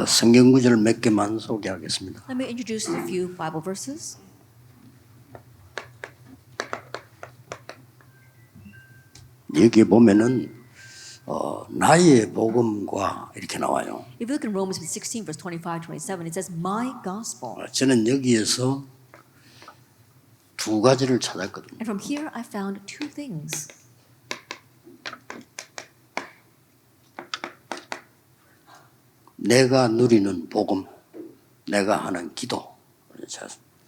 성경 구절 몇 개만 소개하겠습니다. Let me introduce a few Bible verses. 여기 보면은 나의 복음과 이렇게 나와요. If you look in Romans 16, verse 25-27, it says, "My gospel." 저는 여기에서 두 가지를 찾았거든요. And from here, I found two things. 내가 누리는 복음, 내가 하는 기도.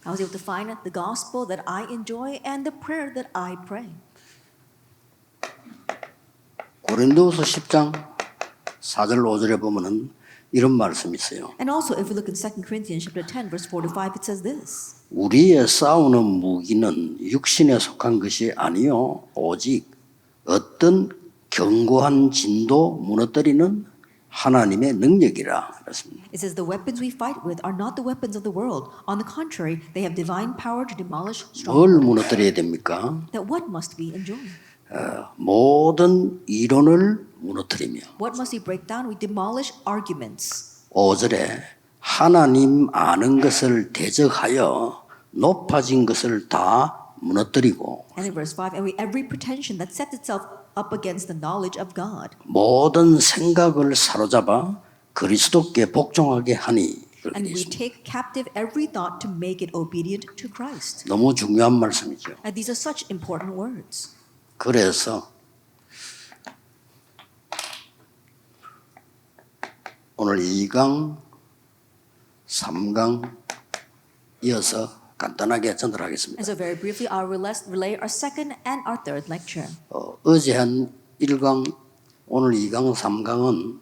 I was able to find the gospel that I enjoy and the prayer that I pray. 고린도후서 10장 4절 5절에 보면은 이런 말씀이 있어요. And also, if we look in 2 Corinthians chapter 10, verse 4-5, it says this. 우리의 싸우는 무기는 육신에 속한 것이 아니요 오직 어떤 견고한 진도 무너뜨리는 하나님의 능력이라 그랬습니다. It says the weapons we fight with are not the weapons of the world. On the contrary, they have divine power to demolish 뭘 strongholds. 무너뜨려야 됩니까? That what must we enjoy? 모든 이론을 무너뜨리며 What must we break down? We demolish arguments. 5절에 하나님 아는 것을 대적하여 높아진 것을 다 무너뜨리고 And in verse 5, and we every pretension that sets itself up against the knowledge of God. 모든 생각을 사로잡아 그리스도께 복종하게 하니 그렇게 And 되어 we 있습니다. take captive every thought to make it obedient to Christ. 너무 중요한 말씀이죠. And these are such important words. 그래서 오늘 2강, 3강 이어서 간단하게 전달하겠습니다. And so very briefly, I'll relay our second and our third lecture. 어제 한 1강, 오늘 2강, 3강은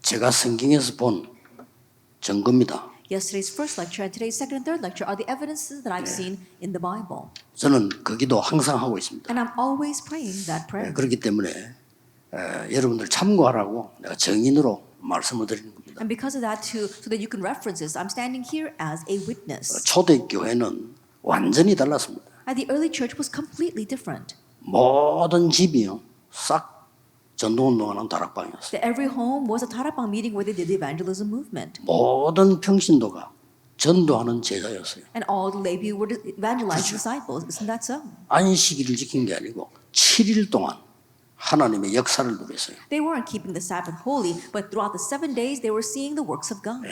제가 성경에서 본 증거입니다. Yesterday's first lecture and today's second and third lecture are the evidences that I've seen in the Bible. 저는 그 기도 항상 하고 있습니다. And I'm always praying that prayer. 그렇기 때문에 여러분들 참고하라고 내가 정인으로 말씀을 드리는 겁니다. And because of that too, so that you can reference this, I'm standing here as a witness. 초대교회는 완전히 달랐습니다. And the early church was completely different. 모든 집이요 싹 전도운동하는 다락방이었어요. That every home was a tarapang meeting where they did the evangelism movement. 모든 평신도가 전도하는 제자였어요. And all the lay people were to evangelize disciples. Isn't that so? 안식일을 지킨 게 아니고 7일 동안 하나님의 역사를 누렸어요. They weren't keeping the Sabbath holy, but throughout the 7 days they were seeing the works of God.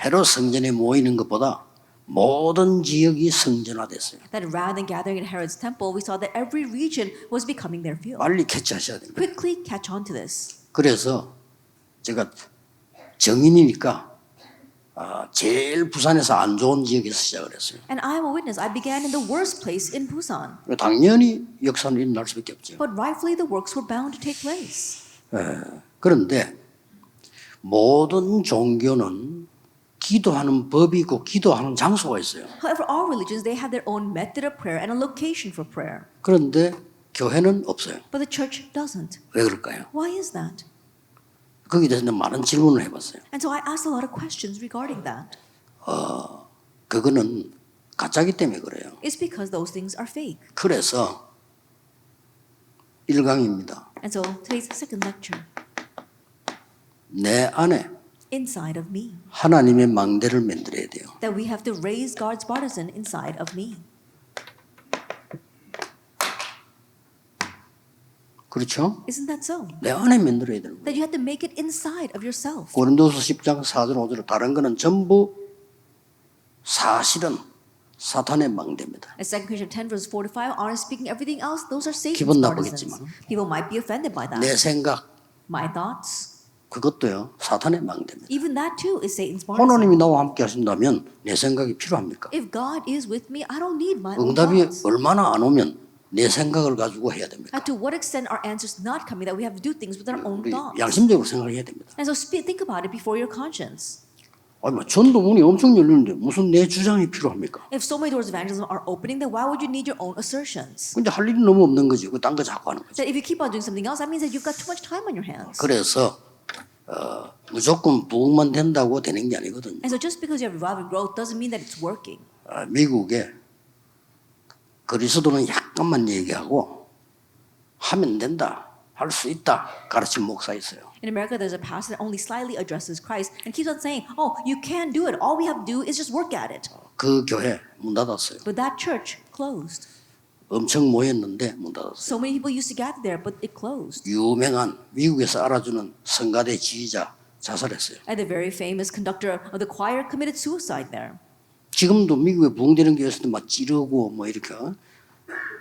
헤롯 성전에 모이는 것보다 모든 지역이 성전화됐어요. That rather than gathering in Herod's temple, we saw that every region was becoming their field. 빨리 캐치하셔야 됩니다. Quickly catch on to this. 그래서 제가 정인이니까 제일 부산에서 안 좋은 지역에서 시작을 했어요. And I'm a witness. I began in the worst place in Busan. 당연히 역사는 일어날 수밖에 없죠. But rightfully the works were bound to take place. 그런데 모든 종교는 기도하는 법이 있고 기도하는 장소가 있어요. However, all religions, they have their own method of prayer and a location for prayer. 그런데 교회는 없어요. But the church doesn't. 왜 그럴까요? Why is that? 거기에 대해서 많은 질문을 해봤어요. And so I asked a lot of questions regarding that. 그거는 가짜기 때문에 그래요. It's because those things are fake. 그래서 1강입니다. And so today's second lecture, 내 안에 inside of me. 하나님의 망대를 만들어야 돼요. That we have to raise God's partisan inside of me. 그렇죠? Isn't that so? 내 안에 만들어야 되는 거예요. That you have to make it inside of yourself. 고린도서 10장 4절 5절 다른 거는 전부 사실은 사탄의 망대입니다. In 2 Corinthians 10 verse 4-5, honestly speaking, everything else, those are Satan's 기분 partisans. 나쁘겠지만. People might be offended by that. 내 생각 My thoughts, 그것도요 사탄의 망대입니다. even that too is Satan's 하나님이 partisan. 나와 함께 하신다면 내 생각이 필요합니까? If God is with me, I don't need my own 응답이 thoughts. 얼마나 안 오면 내 생각을 가지고 해야 됩니까? And to what extent are answers not coming that we have to do things with our own 우리 thoughts? 양심적으로 생각해야 됩니다. And so think about it before your conscience. 아니 뭐 전도문이 엄청 열리는데 무슨 내 주장이 필요합니까? If so many doors of evangelism are opening, then why would you need your own assertions? 근데 할 일이 너무 없는 거지. 그 딴 거 자꾸 하는 거지. That if you keep on doing something else, that means that you've got too much time on your hands. 그래서 무조건 부흥만 된다고 되는 게 아니거든요. And so just because you have revival and growth doesn't mean that it's working. 미국에 그리스도는 약간만 얘기하고 하면 된다. 할 수 있다 가르친 목사 있어요. In America, there's a pastor that only slightly addresses Christ and keeps on saying, "Oh, you can do it. All we have to do is just work at it." 그 교회 문 닫았어요. But that church closed. 엄청 모였는데 문 닫았어요. So many people used to gather there, but it closed. 유명한 미국에서 알아주는 성가대 지휘자 자살했어요. And the very famous conductor of the choir committed suicide there. 지금도 미국에 부흥되는 교회에서도 막 찌르고 뭐 이렇게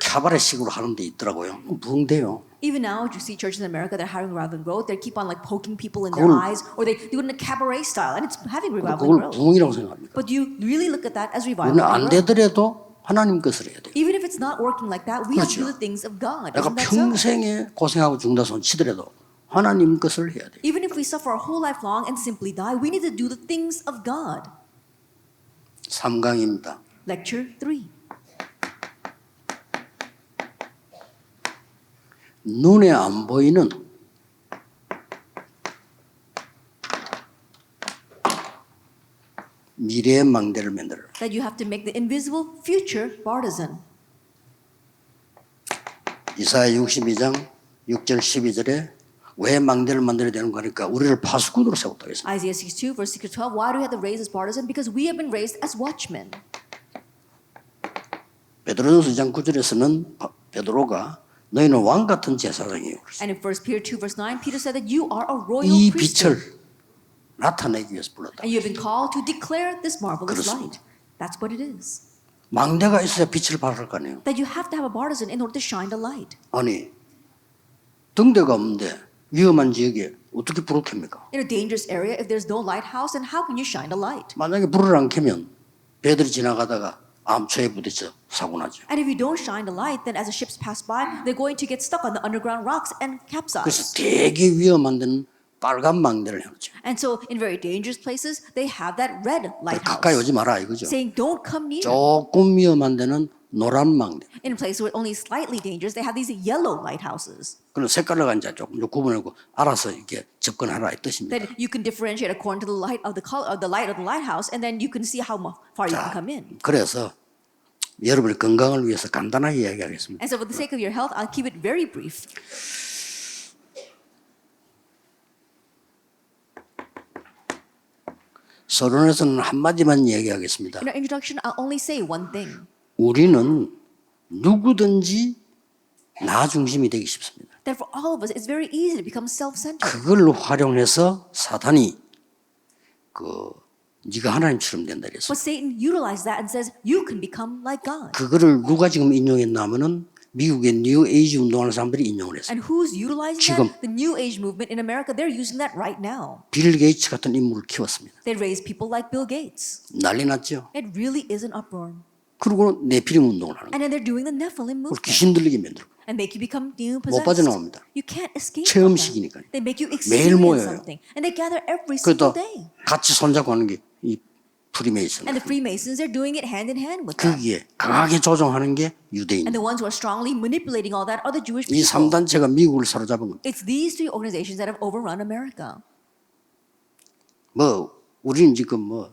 캬바레식으로 하는 데 있더라고요. 부흥돼요. Even now, you see churches in America that are having revival and growth. They keep on like poking people in their 그걸- eyes, or they do it in a cabaret style, and it's having revival and 그걸 growth. 부흥이라고 생각합니까? But you really look at that as revival 우리는 안 and growth. 되더라도 하나님 것을 해야 돼요. Even if it's not working like that, we have to do 그렇죠. the things of God. 내가 Isn't that so? 평생에 고생하고 죽는다 손 치더라도 하나님 것을 해야 돼요. Even if we suffer our whole life long and simply die, we need to do the things of God. 3강입니다. Lecture 3. 눈에 안 보이는 미래의 망대를 만들어라. That you have to make the invisible future partisan. 이사야 62장 6절 12절에 왜 망대를 만들어야 되는 거니까 우리를 파수꾼으로 세웠다 했습니다. Isaiah 62, verse 6 to 12. Why do we have to raise as partisan? Because we have been raised as watchmen. 베드로전서 2장 9절에서는 베드로가 너희는 왕 같은 제사장이에요. And in 1 Peter 2, verse 9, Peter said that you are a royal 이 priesthood. 빛을 나타내기 위해서 불렀다. And you have been called to declare this marvelous 그렇습니다. light. That's what it is. 망대가 있어야 빛을 발할 거 아니에요. That you have to have a partisan in order to shine the light. 아니 등대가 없는데 위험한 지역에 어떻게 불을 켭니까? In a dangerous area, if there's no lighthouse, then how can you shine the light? 만약에 불을 안 켜면 배들이 지나가다가 암초에 부딪혀 사고 나죠. And if you don't shine the light, then as the ships pass by, they're going to get stuck on the underground rocks and 그래서 capsize. 되게 위험한 데는 빨간 망대를 해놓죠. And so in very dangerous places, they have that red 가까이 lighthouse 오지 마라 이거죠. saying, don't come near. 조금 위험한 데는 노란 망대. In places where only slightly dangerous, they have these yellow lighthouses. 그런 색깔을 이제 조금 구분하고 알아서 이렇게 접근하라 이 뜻입니다. That you can differentiate according to the light of the color of the light of the lighthouse, and then you can see how far you can come in. 그래서 여러분의 건강을 위해서 간단하게 이야기하겠습니다. And so, for the sake of your health, I'll keep it very brief. 서론에서는 한마디만 이야기하겠습니다. In our introduction, I'll only say one thing. 우리는 누구든지 나 중심이 되기 쉽습니다. That for all of us, it's very easy to become self-centered. 그걸 활용해서 사탄이 네가 하나님처럼 된다 그래서 But Satan utilizes that and says, you can become like God. 그거를 누가 지금 인용했냐면은 미국의 뉴 에이지 운동하는 사람들이 인용을 했어요. And who's utilizing 지금. that? The New Age movement in America, they're using that right now. 빌 게이츠 같은 인물을 키웠습니다. They raise people like Bill Gates. 난리 났죠. It really is an uproar. 그리고 네피림 운동을 하는 거예요. And then they're doing the Nephilim 그걸 movement. 귀신 들리게 만들고 And make you become demon 못 possessed. 빠져나옵니다. You can't escape from 체험식이니까요. that. They make you 매일 experience 모여요. something. And they gather every 그래도 single day. 같이 손잡고 하는 게 이 프리메이슨. And the Freemasons, they're doing it hand in hand with them. 거기에 강하게 조종하는 게 유대인. And the ones who are strongly manipulating all that are the Jewish 이 people. 3단체가 미국을 사로잡은 겁니다. It's these three organizations that have overrun America. 뭐 우리는 지금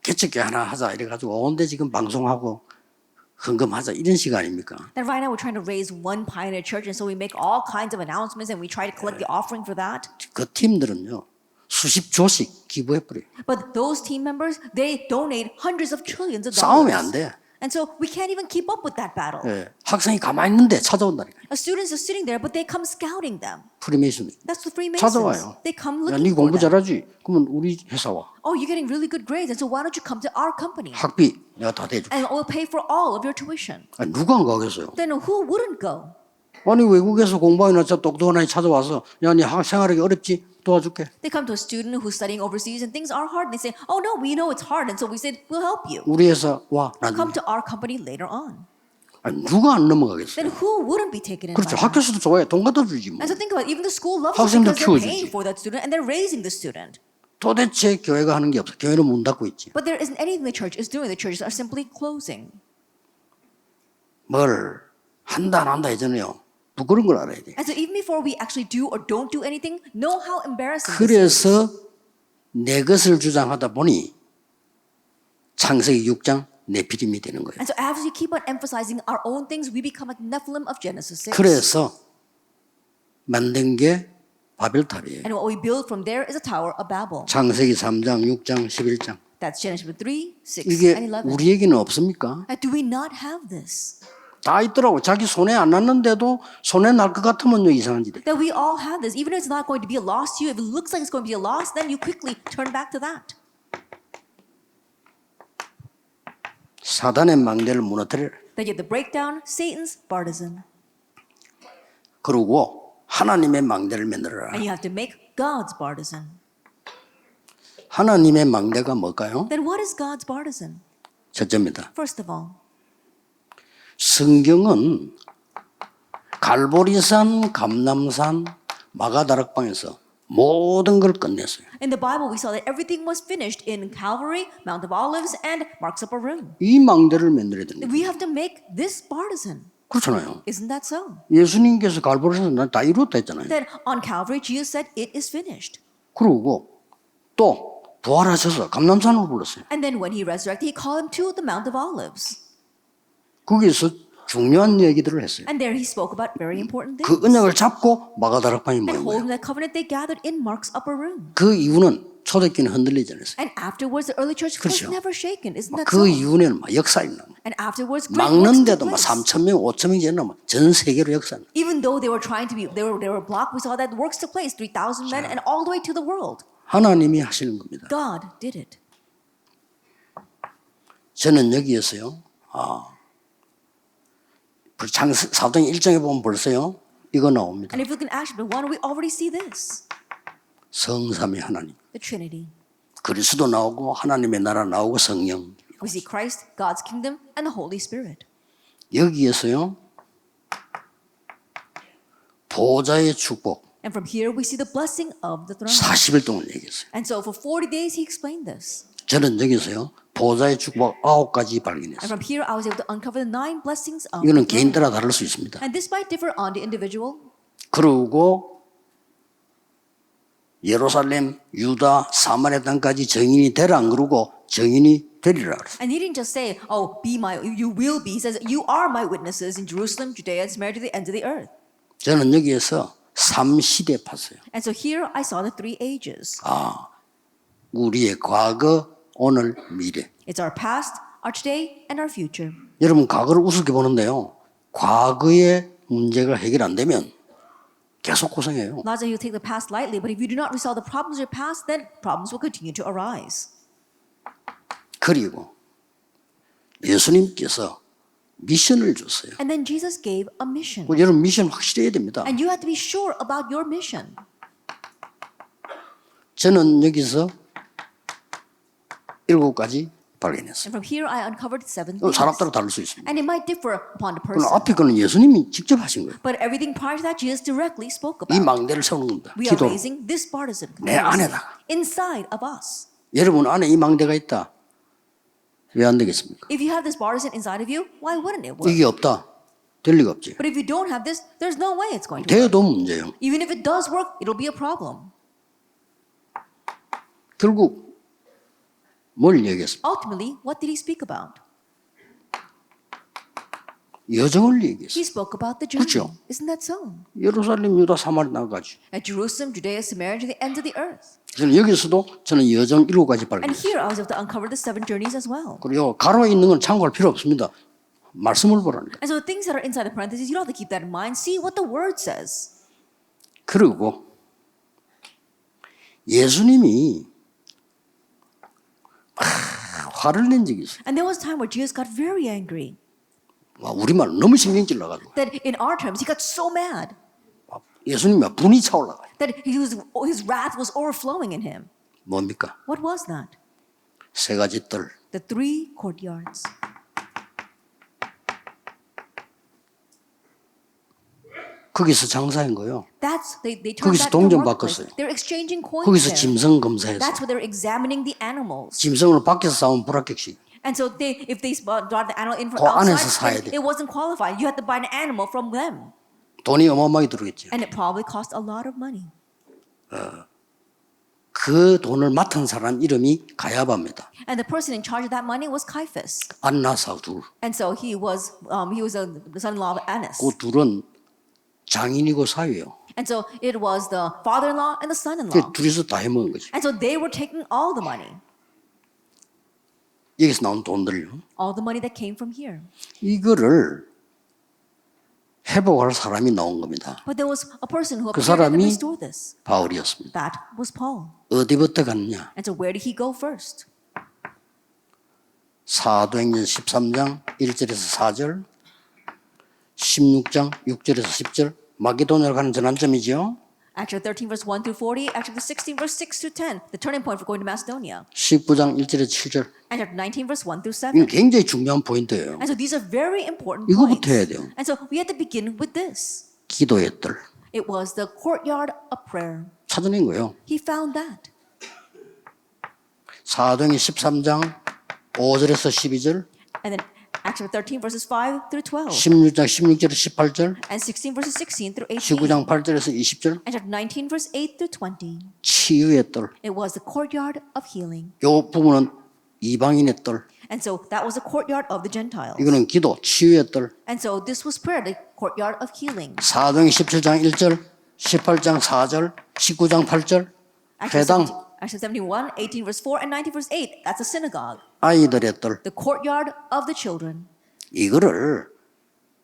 개척교 하나 하자 이래가지고 온데 지금 방송하고 헌금하자 이런 시간 아닙니까? And right now we're trying to raise one pioneer church, and so we make all kinds of announcements and we try to collect the offering for that. 그 팀들은요 수십 조씩 기부해버려요. But those team members, they donate hundreds of trillions of 싸우면 안 dollars. 돼. And so we can't even keep up with that battle. 예, 학생이 가만히 있는데 찾아온다니까. Students are sitting there, but they come scouting them. 프리메이슨. That's the Freemasons. 찾아와요. They come 야, 네 looking for 공부 them. 잘하지? 그러면 우리 회사 와. Oh, you're getting really good grades, and so why don't you come to our company? 학비 내가 다 대줄게. And we'll pay for all of your tuition. 아니, 누가 안 가겠어요? Then who wouldn't go? 아니 외국에서 공부하는 자 똑똑한 아이 찾아와서 야, 네 생활하기 어렵지? 도와줄게. They come to a student who's studying overseas and things are hard. And they say, oh no, we know it's hard. And so we said, we'll help you. 우리 회사 와. Come 나중에. to our company later on. 아니, 누가 안 넘어가겠어요? Then who wouldn't be taken in 그렇죠. by that? 학교에서도 좋아해. 돈 갖다 주지 뭐. And so think about it. Even the school loves it 학생들 because they're 키워주지. paying for that student and they're raising the student. 도대체 교회가 하는 게 없어. 교회는 문 닫고 있지. But there isn't anything the church is doing. The churches are simply closing. 뭘 한다 안 한다 예전에요. 부끄러운 걸 알아야 돼. And so even before we actually do or don't do anything, know how embarrassing this is. 그래서 내 것을 주장하다 보니 창세기 6장 네피림이 되는 거예요. And so as we keep on emphasizing our own things, we become like Nephilim of Genesis 6. 그래서 만든 게 바벨탑이에요. And what we build from there is a Tower of Babel. 창세기 3장, 6장, 11장. That's Genesis 3, 6, 이게 and 11. 우리에게는 없습니까? Do we not have this? 다 있더라고. 자기 손에 안 났는데도 손에 날 것 같으면요 이상한 짓이에요. That we all have this. Even if it's not going to be a loss to you, if it looks like it's going to be a loss, then you quickly turn back to that. 사단의 망대를 무너뜨려. That you have to break down Satan's partisan. 그리고 하나님의 망대를 만들어라. And you have to make God's partisan. 하나님의 망대가 뭘까요? Then what is God's partisan? 첫째입니다. First of all, 성경은 갈보리산, 감람산, 마가다락방에서 모든 걸 끝냈어요. in the Bible we saw that everything was finished in Calvary, Mount of Olives, and Mark's Upper Room. 이 망대를 만들어야 됩니다. We have to make this partisan. 그렇잖아요. Isn't that so? 예수님께서 갈보리산에서 다 이루었다 했잖아요. Then on Calvary, Jesus said, "It is finished." 그리고 또 부활하셔서 감람산으로 불렀어요. And then when he resurrected, he called him to the Mount of Olives. 거기서 중요한 얘기들을 했어요. And there he spoke about very important things. 그 언약을 잡고 마가다락방에 And 모인 거예요. holding that covenant, they gathered in Mark's Upper Room. 그 이유는 초대교회는 흔들리지 않았어요. And afterwards, the early church was 그렇죠. never shaken. Isn't that 그 so? 이후에는 막 역사 있는 거예요. And afterwards, great works took 막는데도 막 place. 3,000명, 5,000명이 되는 전 세계로 역사. Even though they were trying to be, they were blocked, we saw that works took place, 3,000 men, and all the way to the world. 하나님이 하시는 겁니다. God did it. 저는 여기에서요. 사도행 1장에 보면 벌써요. 이거 나옵니다. And if you look in Acts chapter 1, we already see this. 성삼위 하나님. The Trinity. 그리스도 나오고 하나님의 나라 나오고 성령. We see Christ, God's kingdom, and the Holy Spirit. 여기에서요. 보좌의 축복. And from here, we see the blessing of the throne. 40일 동안 얘기했어요. And so for 40 days, he explained this. 저는 여기서요. 보좌의 축복 9가지 And 발견했어요. from here, I was able to uncover the 9 blessings of 이거는 the 개인 throne. 따라 다를 수 있습니다. And this might differ on the individual. 그리고 예루살렘, 유다, 사마리아 땅까지 정인이 되라 안 그러고 정인이 되리라 그랬어요. And he didn't just say, "Oh, be my, you will be." He says, "You are my witnesses in Jerusalem, Judea, and Samaria to the ends of the earth." 저는 여기에서 3시대 봤어요. And so here I saw the 3 ages. 우리의 과거, 오늘, 미래. It's our past, our today, and our future. 여러분 과거를 우습게 보는데요. 과거의 문제가 해결 안 되면 계속 고생해요. Not that you take the past lightly, but if you do not resolve the problems of your past, then problems will continue to arise. 그리고 예수님께서 미션을 줬어요. And then Jesus gave a mission. 여러분 미션 확실해야 됩니다. And you have to be sure about your mission. 저는 여기서 7가지 발견했어요. And from here I uncovered 7 things. 사람 따라 다를 수 있습니다. And it might differ upon the 그럼 person. 앞에 거는 예수님이 직접 하신 거예요. But everything prior to that, Jesus directly spoke 이 about. 망대를 세우는 겁니다. We are 기도로. raising this partisan 내 안에다가. inside of us. 여러분 안에 이 망대가 있다. 왜 안 되겠습니까? If you have this partisan inside of you, why wouldn't it work? 이게 없다. 될 리가 없지. But if you don't have this, there's no way it's going to work. 돼도 문제예요. Even if it does work, it'll be a problem. 결국 뭘 얘기했습니까? Ultimately, what did he speak about? 여정을 얘기했어요. He spoke about the journey. 그렇죠? Isn't that so? 예루살렘, 유다, 사마리아 나가지. At Jerusalem, Judea, Samaria, to the ends of the earth. 저는 여기서도 저는 여정 7가지 And 발견했어요. here I was able to uncover the 7 journeys as well. 그리고 가로에 있는 건 참고할 필요 없습니다. 말씀을 보라니까. And so the things that are inside the parentheses, you don't have to keep that in mind. See what the word says. 그리고 예수님이 화를 낸 적이 있어요. And there was a time where Jesus got very angry. 와, 우리말 너무 신경질 나가지고 That in our terms, he got so mad 예수님이 막 분이 차올라가요. that his wrath was overflowing in him. 뭡니까? What was that? 3가지 뜰. The 3 courtyards. 거기서 장사한 거예요. They turned 거기서 that into 돈좀 a marketplace. 바꿨어요. They're exchanging coins 거기서 there. 짐승 검사했어요. That's where they're examining the animals. 짐승을 밖에서 싸우면 불합격식. And so if they brought the animal in from 그 안에서 outside, 사야 돼. it wasn't qualified. You had to buy an animal from them. 돈이 어마어마하게 들어겠죠. And it probably cost a lot of money. 그 돈을 맡은 사람 이름이 가야바입니다. And the person in charge of that money was Caiaphas. 안나사 둘. And so he was the son-in-law of Annas. 그 둘은 장인이고 사위예요. And so it was the father-in-law and the 그 son-in-law. 둘이서 다 해먹은 거지. And so they were taking all the money, 여기서 나온 돈들요. all the money that came from here. 이거를 회복할 사람이 나온 겁니다. But there was a person who 그 appeared and 사람이 restored this. 바울이었습니다. That was Paul. 어디부터 갔냐? And so where did he go first? 사도행전 13장 1절에서 4절, 16장 6절에서 10절, 마게도냐로 가는 전환점이죠. Acts 13 verse 1 through 40, Acts 16 verse 6 through 10, the turning point for going to Macedonia. 19장 1절에서 7절. And chapter 19 verse 1 through 이건 7. 굉장히 중요한 포인트예요. And so these are very important 이거부터 points. 해야 돼요. And so we had to begin with this. 기도의 뜰. It was the courtyard of prayer. 찾아낸 거예요. He found that. 사도행전 13장 5절에서 12절, And then Acts 13 verses 5 through 12. 16장 16절에서 18절, And 16 verses 16 through 18. 19장 8절에서 20절, And chapter 19 verse 8 through 20. 치유의 뜰. It was the courtyard of healing. 요 부분은 이방인의 뜰. And so that was the courtyard of the Gentiles. 이거는 기도, 치유의 뜰. And so this was prayer, the courtyard of healing. 사도행전 17장 1절, 18장 4절, 19장 8절, 회당, Acts 71, 18 verse 4 and 19 verse 8. That's a synagogue. 아이들의 뜰. The courtyard of the children. 이거를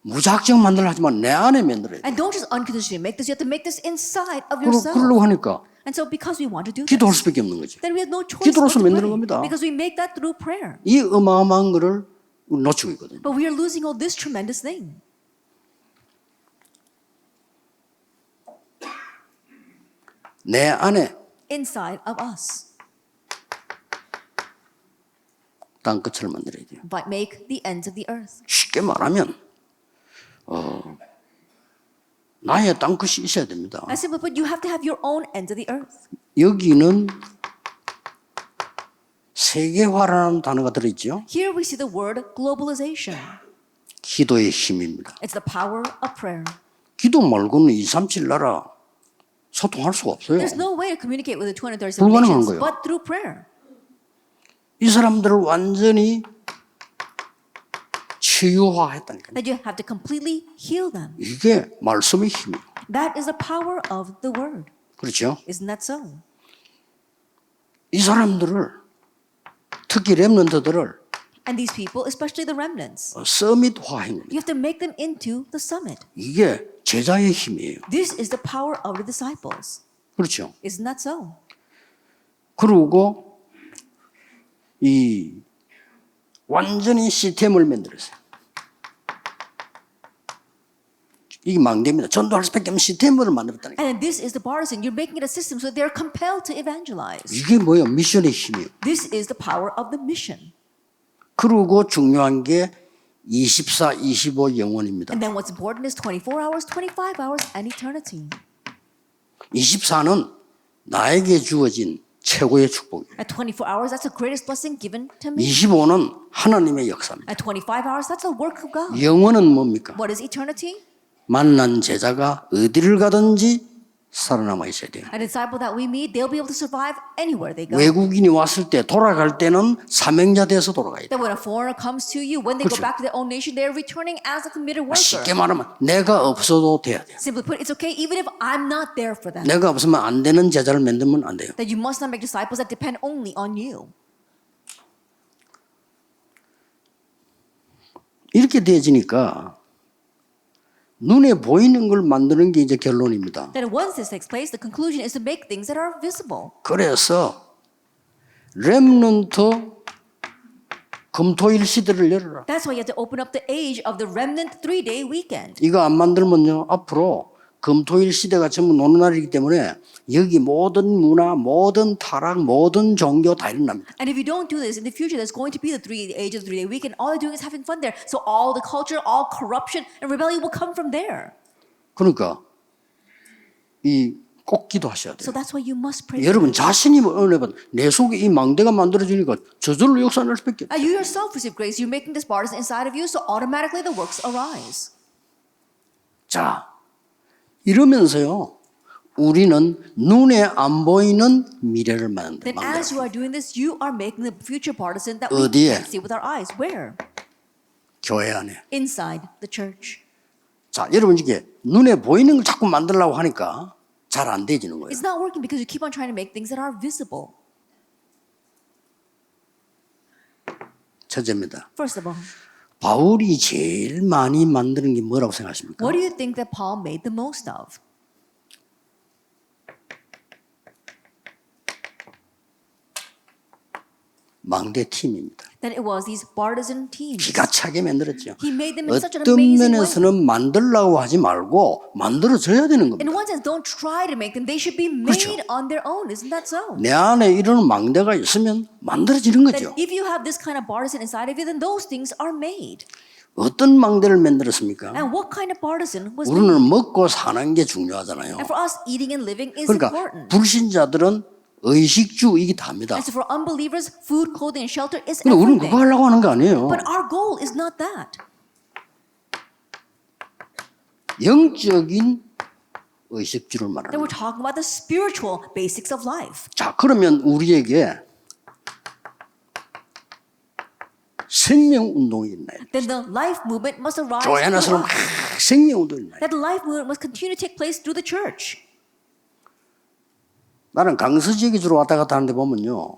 무작정 만들려 하지만 내 안에 만들어야 돼. And don't just unconditionally make this. You have to make this inside of yourself. 그러려고 하니까 And so because we want to do 기도할 this, 수밖에 없는 거지. then we have no choice 기도로서 but to 만드는 pray. 겁니다. Because we make that through prayer. 이 어마어마한 거를 놓치고 있거든요. But we are losing all this tremendous thing. 내 안에 Inside of us. 땅 끝을 만들어야 돼요. But make the ends of the earth. 쉽게 말하면 나의 땅 끝이 있어야 됩니다. I simply put, you have to have your own ends of the earth. 여기는 세계화라는 단어가 들어있죠. Here we see the word globalization. 기도의 힘입니다. It's the power of prayer. 기도 말고는 237 나라 소통할 수가 없어요. There's no way to communicate with the 237 불가능한 nations 거예요. but through prayer. 이 사람들을 완전히 치유화했다니까요. That you have to completely heal them. 이게 말씀의 힘이에요. That is the power of the word. 그렇죠? Isn't that so? 이 사람들을 특히 렘넌트들을 And these people, especially the remnants, 서밋화한 겁니다. you have to make them into the summit. 이게 제자의 힘이에요. This is the power of the disciples. 그렇죠? Isn't that so? 그리고 이 완전히 시스템을 만들었어요. 이게 망대입니다. 전도할 수밖에 없는 시스템을 만들었다니까. And this is the partisan. You're making it a system so they're compelled to evangelize. 이게 뭐예요? 미션의 힘이에요. This is the power of the mission. 그리고 중요한 게 24, 25 영원입니다. And then what's important is 24 hours, 25 hours, and eternity. 24는 나에게 주어진 최고의 축복이에요. At 24 hours, that's the greatest blessing given to me. 25는 하나님의 역사입니다. At 25 hours, that's the work of God. 영원은 뭡니까? What is eternity? 만난 제자가 어디를 가든지 살아남아 있어야 돼요. A disciple that we meet, they'll be able to survive anywhere they go. 외국인이 왔을 때 돌아갈 때는 사명자 돼서 돌아가야 돼요. That when a foreigner comes to you, when they go 그렇죠. back to their own nation, they're returning as a committed worker. 쉽게 말하면 내가 없어도 돼야 돼요. Simply put, it's okay even if I'm not there for them. 내가 없으면 안 되는 제자를 만들면 안 돼요. That you must not make disciples that depend only on you. 이렇게 되어지니까 눈에 보이는 걸 만드는 게 이제 결론입니다. That once this takes place, the conclusion is to make things that are visible. 그래서 렘넌트 금토일 시대를 열어라. That's why you have to open up the age of the remnant 3-day weekend. 이거 안 만들면요 앞으로 금토일 시대가 전부 노는 날이기 때문에 여기 모든 문화, 모든 타락, 모든 종교 다 일어납니다. And if you don't do this, in the future there's going to be the age of the 3-day weekend. All they're doing is having fun there. So all the culture, all corruption and rebellion will come from there. 그러니까 이 꼭 기도하셔야 돼요. So that's why you must pray. 여러분 자신이 은혜 받 내 속에 이 망대가 만들어지니까 저절로 역사할 수밖에 없어요. You yourself receive grace. You're making this partisan inside of you, so automatically the works arise. 자, 이러면서요 우리는 눈에 안 보이는 미래를 만든다. Then as you are doing this, you are making the future partisan that we 어디에? can't see with our eyes. Where? 교회 안에 Inside the church. 자, 여러분 이게 눈에 보이는 걸 자꾸 만들려고 하니까 잘 안 되지는 거예요. It's not working because you keep on trying to make things that are visible. 첫째입니다. First of all, 바울이 제일 많이 만드는 게 뭐라고 생각하십니까? what do you think that Paul made the most of? 망대 팀입니다. That it was these partisan teams. 기가 차게 만들었죠. He made them in such an 어떤 amazing way. 면에서는 만들려고 하지 말고 만들어져야 되는 겁니다. In one sense, don't try to make them. They should be 그렇죠. made on their own. Isn't that so? 내 안에 이런 망대가 있으면 만들어지는 That 거죠. if you have this kind of partisan inside of you, then those things are made. 어떤 망대를 만들었습니까? And what kind of partisan was made? 우리는 먹고 사는 게 중요하잖아요. And for us, eating and living is 그러니까 important. 불신자들은 의식주 이게 답니다. And so for unbelievers, food, clothing, and shelter is 근데 우리는 everything. 그거 하려고 하는 거 아니에요. But our goal is not that. 영적인 의식주를 Then 말하는 we're 거예요. talking about the spiritual basics of life. 자, 그러면 우리에게 생명운동이 있나요? Then the life movement must arise. 교회 안에서는 through us. 생명운동이 있나요? That the life movement must continue to take place through the church. 나는 강서 지역에 주로 왔다 갔다 하는데 보면요.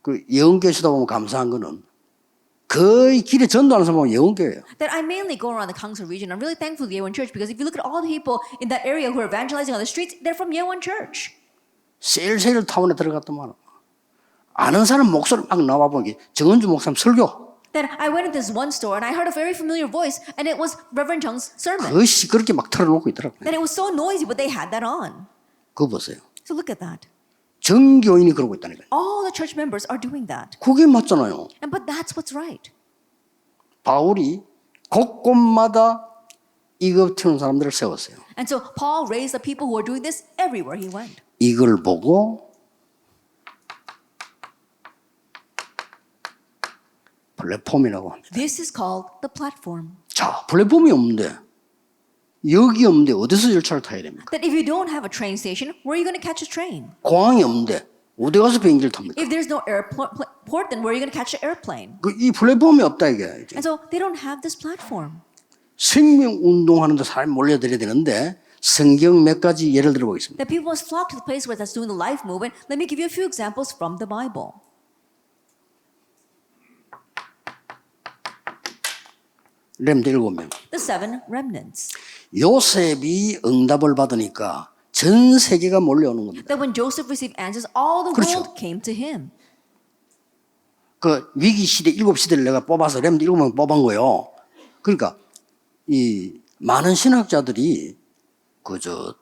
그 예언교회 시다 보면 감사한 거는 거의 길에 전도하는 사람 보면 예언교회예요. That I mainly go around the Gangsa region. I'm really thankful to the Yeowon Church because if you look at all the people in that area who are evangelizing on the streets, they're from Yeowon Church. 셀셀 타운에 들어갔더만 아는 사람 목소리 막 나와 보기 정은주 목사님 설교. Then I went into this one store and I heard a very familiar voice and it was Reverend Jung's sermon. 그 시끄럽게 막 틀어놓고 있더라고요. That it was so noisy, but they had that on. 그거 보세요. So look at that. 정교인이 그러고 있다니까요. All the church members are doing that. 그게 맞잖아요. And but that's what's right. 바울이 곳곳마다 이거 튀는 사람들을 세웠어요. And so Paul raised the people who are doing this everywhere he went. 이걸 보고 플랫폼이라고 합니다. This is called the platform. 자, 플랫폼이 없는데 여기 없는데 어디서 열차를 타야 됩니까? That if you don't have a train station, where are you going to catch a train? 공항이 없는데 어디 가서 비행기를 탑니까? If there's no airport, then where are you going to catch the airplane? 이 플랫폼이 없다 이게. And so they don't have this platform. 생명 운동하는데 사람 몰려들어야 되는데 성경 몇 가지 예를 들어보겠습니다. That people must flock to the place where that's doing the life movement. Let me give you a few examples from the Bible. 렘드 7명. The 7 remnants. 요셉이 응답을 받으니까 전 세계가 몰려오는 겁니다. That when Joseph received answers, all the 그렇죠. world came to him. 그 위기 시대 7시대를 내가 뽑아서 렘드 7명 뽑은 거예요. 그러니까 이 많은 신학자들이 그저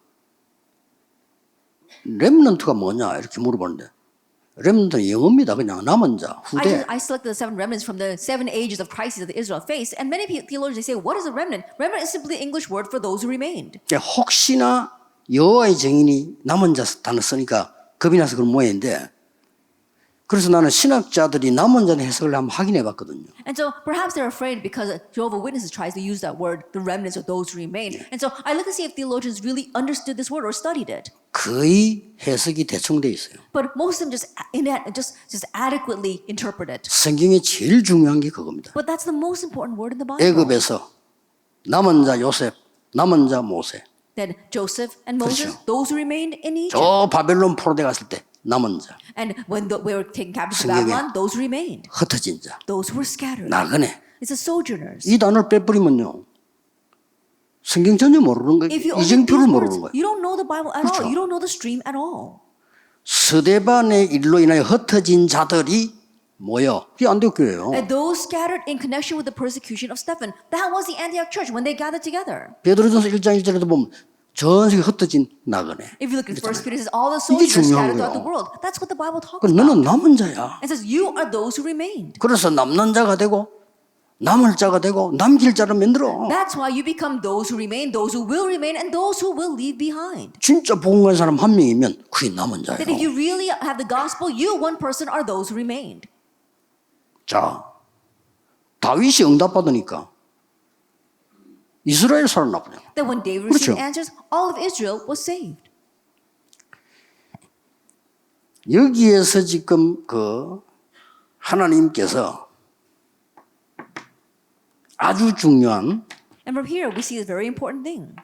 렘넌트가 뭐냐 이렇게 물어보는데 렘넌트는 영어입니다. 그냥 남은 자, 후대. I selected the 7 remnants from the 7 ages of crisis that Israel faced, and many theologians say, "What is a remnant?" Remnant is simply the English word for those who remained. 그러니까 혹시나 여호와의 증인이 남은 자 단어 쓰니까 겁이 나서 그런 모양인데 그래서 나는 신학자들이 남은 자의 해석을 한번 확인해 봤거든요. And so perhaps they're afraid because Jehovah's Witnesses tries to use that word, the remnants of those who remain. And so I look to see if theologians really understood this word or studied it. 거의 해석이 대충 돼 있어요. But most of them just adequately interpret it. 성경에 제일 중요한 게 그겁니다. But that's the most important word in the Bible. 애굽에서 남은 자 요셉, 남은 자 모세. Then Joseph and Moses, 그렇죠. those who remained in Egypt. 저 바벨론 포로대 갔을 때 남은 자, And when we were taken captive to 성경에 Babylon, those who remained. 흩어진 자, Those who were scattered. 나그네. It's the sojourners. 이 단어를 빼버리면요. 성경 전혀 모르는 거예요. If you only 이정표를 these 모르는 words, 거예요. you don't know the Bible at 그렇죠. all. You don't know the stream at all. 스데반의 일로 인하여 흩어진 자들이 모여. 이게 안디옥교회예요. And those scattered in connection with the persecution of Stephen. That was the Antioch church when they gathered together. 베드로전서 1장 1절에도 보면 전 세계 흩어진 나그네. If you look at 1 Peter, it says all the 이게 soldiers 중요한 scattered throughout the 거예요. world. That's what the Bible talks 그 about. 너는 남은 자야. It says you are those who remained. 그래서 남는 자가 되고 남을 자가 되고 남길 자를 만들어. That's why you become those who remain, those who will remain, and those who will leave behind. 진짜 복음 가진 사람 한 명이면 그게 남은 That if 자예요. you really have the gospel, you, one person, are those who remained. 자, 다윗이 응답받으니까 이스라엘 살아나버려. That when David 그렇죠. received answers, all of Israel was saved. 여기에서 지금 그 하나님께서 아주 중요한 And from here we see a very important thing.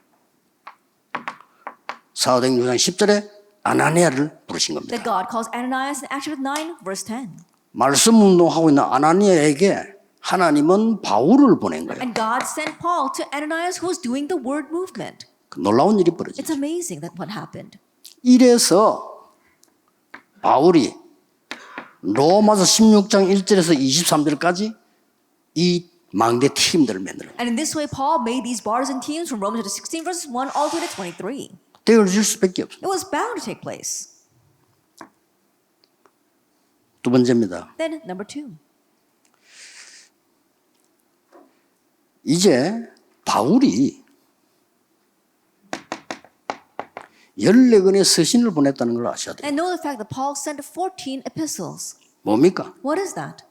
사도행 6장 10절에 아나니아를 부르신 겁니다. That God calls Ananias in Acts chapter 9, verse 10. 말씀 운동하고 있는 아나니아에게 하나님은 바울을 보낸 거예요. And God sent Paul to Ananias who was doing the word movement. 놀라운 일이 It's 벌어졌죠. amazing that what happened. 이래서 바울이 로마서 16장 1절에서 23절까지 이 망대 팀들을 만들어요. And in this way Paul made these partisan teams from Romans chapter 16 verses 1 all the way to 23. 되어질 수밖에 없어요. It was bound to take place. 두 번째입니다. Then number 2. 이제 바울이 14권의 서신을 보냈다는 걸 아셔야 돼요. And know the fact that Paul sent 14 epistles. 뭡니까? What is that?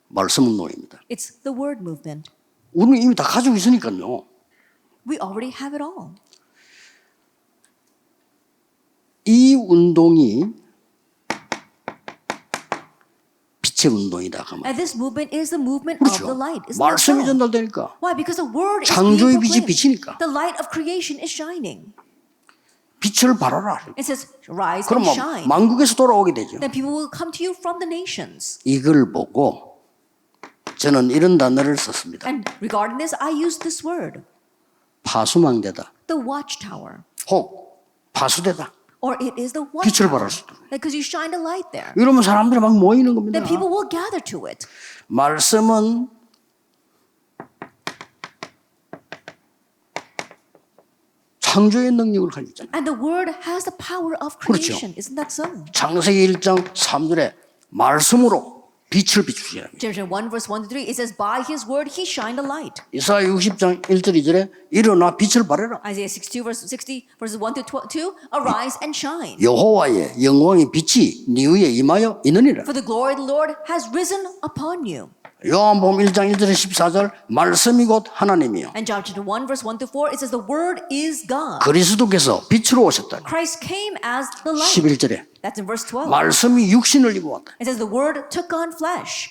말씀 운동입니다. It's the word movement. 우리는 이미 다 가지고 있으니까요. We already have it all. 이 운동이 빛의 운동이다. 그 말. And this movement is the movement 그렇죠. of the light. Isn't that 말씀이 so? 전달되니까. Why? Because the word is 창조의 being 빛이 proclaimed. 비치니까. The light of creation is shining. 빛을 발하라. It says, rise and 그러면 shine. 만국에서 돌아오게 되죠. Then people will come to you from the nations. 이걸 보고 저는 이런 단어를 썼습니다. And regarding this, I use this word, 파수망대다. the watchtower. 혹 파수대다. Or it is the 빛을 발할 watchtower. 수 있도록. Because you shine a light there. 이러면 사람들이 막 모이는 겁니다. Then people will gather to it. 말씀은 창조의 능력을 가지고 있잖아요. And the word has the power of 그렇죠. creation. Isn't that so? 창세기 1장 3절에 말씀으로 빛을 비추시라. Genesis 1 verse 1 to 3, it says, by his word he shined a light. 이사야 60장 1절 2절에 일어나 빛을 발해라. Isaiah 62 verse 60 verses 1 to 2, arise and shine. 여호와의 영광의 빛이 네 위에 임하여 있느니라. For the glory of the Lord has risen upon you. 요한복음 1장 1절에 14절 말씀이 곧 하나님이요. And John chapter 1 verse 1 to 4, it says the word is God. 그리스도께서 빛으로 오셨다. Christ came as the light. 11절에 That's in verse 12. 말씀이 육신을 입어 왔다. It says the word took on flesh.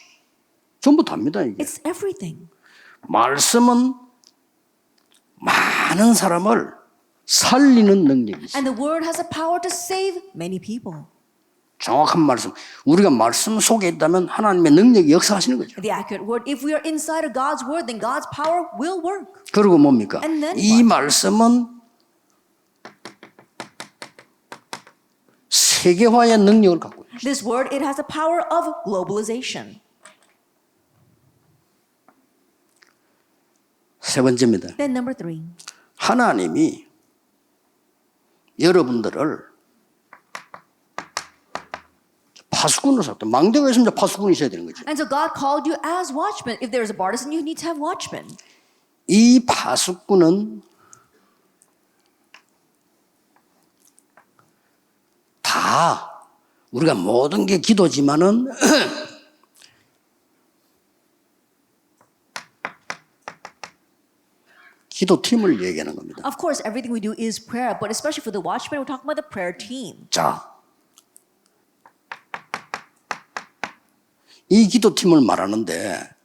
전부 답니다 이게. It's everything. 말씀은 많은 사람을 살리는 능력이 있어요. And the word has the power to save many people. 정확한 말씀. 우리가 말씀 속에 있다면 하나님의 능력이 역사하시는 거죠. The accurate word, if we are inside of God's word, then God's power will work. 그리고 뭡니까? And then 이 what? 말씀은 세계화의 능력을 갖고 있어요. This word, it has the power of globalization. 세 번째입니다. Then number 3. 하나님이 여러분들을 파수꾼으로 샀다. 망대가 있으면 파수꾼이 있어야 되는 거죠. And so God called you as watchmen. If there is a partisan, you need to have watchmen. 이 파수꾼은 다 우리가 모든 게 기도지만은 기도팀을 얘기하는 겁니다. Of course, everything we do is prayer, but especially for the watchmen, we're talking about the prayer team. 자, 이 기도팀을 말하는데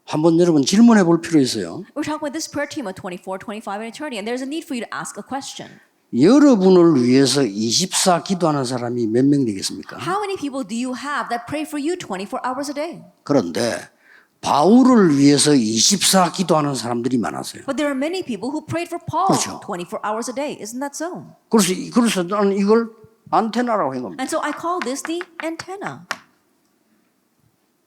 한번 여러분 질문해 볼 필요 있어요. We're talking about this prayer team of 24, 25, and eternity, and there's a need for you to ask a question. 여러분을 위해서 24 기도하는 사람이 몇 명 되겠습니까? How many people do you have that pray for you 24 hours a day? 그런데 바울을 위해서 24 기도하는 사람들이 많았어요. But there are many people who prayed for Paul 그렇죠. 24 hours a day. Isn't that so? 그래서 나는 이걸 안테나라고 한 겁니다. And so I call this the antenna.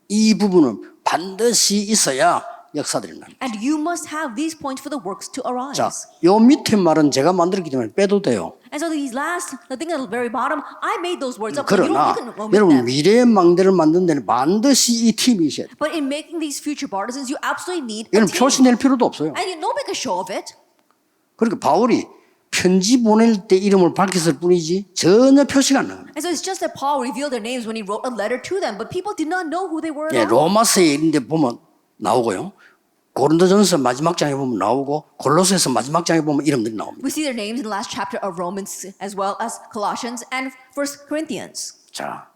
이 부분은 반드시 있어야 역사들이 납니다. And you must have these points for the works to arise. 자, 요 밑에 말은 제가 만들었기 때문에 빼도 돼요. And so these last, the thing at the very bottom, I made those words up. But you 그러나 can omit 여러분 them. 미래의 망대를 만드는 데는 반드시 이 팀이 있어야 돼요. But in making these future partisans, you absolutely need a 여러분 team. 표시낼 필요도 없어요. And you don't make a show of it. 그러니까 바울이 편지 보낼 때 이름을 밝혔을 뿐이지 전혀 표시가 안 나요. And so it's just that Paul revealed their names when he wrote a letter to them, but people did not know who they were 예, at all. 로마서에 있는데 보면 나오고요. 고린도전서 마지막 장에 보면 나오고 골로새서 마지막 장에 보면 이름들이 나옵니다. We see their names in the last chapter of Romans as well as Colossians and 1 Corinthians. 자,